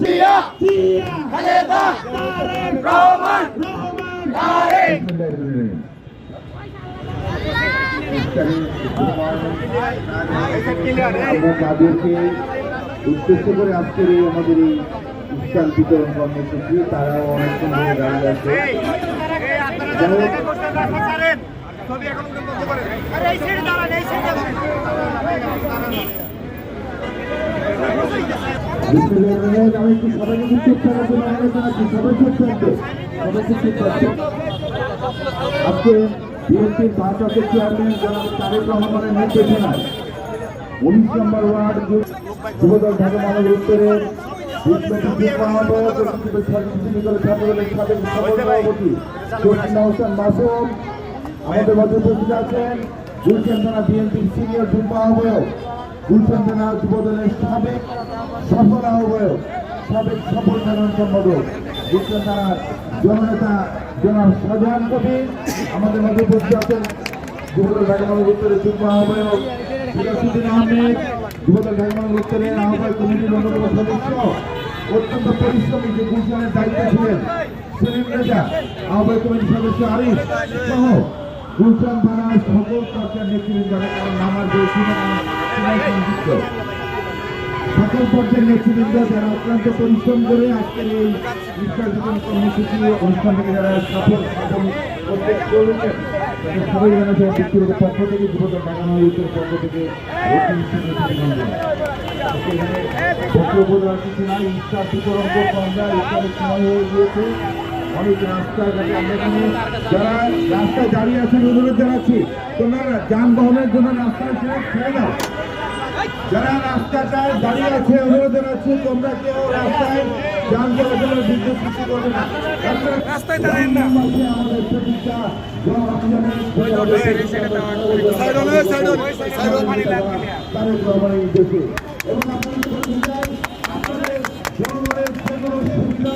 জিয়া খালেদা রহমান তারেক আমরা তাদেরকে উদ্দেশ্য করে আজকের এই আমাদের এই ইফতার বিতরণ কর্মসূচি তারাও অনেকক্ষণ ধরে দাঁড়িয়ে আছে। আমি একটু সবাইকে চুপ করার জন্য অনুরোধ জানাচ্ছি, সবাই চুপ থাকবে, সবাইকে চুপ থাকবে। আজকে বিএনপির ভারপ্রাপ্ত চেয়ারম্যান জনাব তারেক রহমানের নির্দেশনায় 19 নম্বর ওয়ার্ড যুবদল ঢাকা মহানগর উত্তরের আমাদের মধ্যে উপস্থিত আছেন গুলশান থানা বিএনপির সিনিয়র যুগ্ম আহ্বায়ক, গুলশান থানা যুবদলের সাবেক সফল আহ্বায়ক, সাবেক সফল সাধারণ সম্পাদক, গুলশান থানার জননেতা জনাব শাহজাহান কবির। আমাদের মধ্যে উপস্থিত আছেন যুবদল ঢাকা মহানগর উত্তরের যুগ্ম আহ্বায়ক সিরাজউদ্দিন আহমেদ, যুবদল ঢাকা মহানগর উত্তরের আহ্বায়ক কমিটির অন্যতম সদস্য, অত্যন্ত পরিশ্রমী যে গুলশানের দায়িত্বে ছিলেন সেলিম রেজা, আহ্বায়ক কমিটির সদস্য আরিফ সহ গুলশান থানার সকল পর্যায়ের নেতৃবৃন্দ, কারণ নামার যে সংযুক্ত সকল পর্যায়ের নেতৃবৃন্দ যারা অত্যন্ত পরিশ্রম করে আজকের এই ইফতার বিতরণ কর্মসূচি অনুষ্ঠানটাকে যারা সফল করেছেন সবাই জানাচ্ছেন ব্যক্তিগত পক্ষ থেকে যুবদল ঢাকা মহানগর পক্ষ থেকে বক্তব্য দেওয়ার কিছু নাই। ইফতার বিতরণ করবো আমরা, ইফতারের সময় হয়ে গিয়েছে। অনেক রাস্তাঘাটে আমরা এখানে যারা রাস্তায় দাঁড়িয়ে আছেন অনুরোধ জানাচ্ছি, তোমরা যানবাহনের জন্য রাস্তায় ছেড়ে দাও। যারা রাস্তাটায় দাঁড়িয়ে আছে অনুরোধ জানাচ্ছি, তোমরা কেউ রাস্তায় যান চলাচলের বিদ্যুৎ সৃষ্টি করবে না। রাস্তায় দাঁড়িয়ে না আমাদের প্রতিষ্ঠা তারেক রহমানের নির্দেশে এবং আপনাদের জনগণের কোনো সুবিধা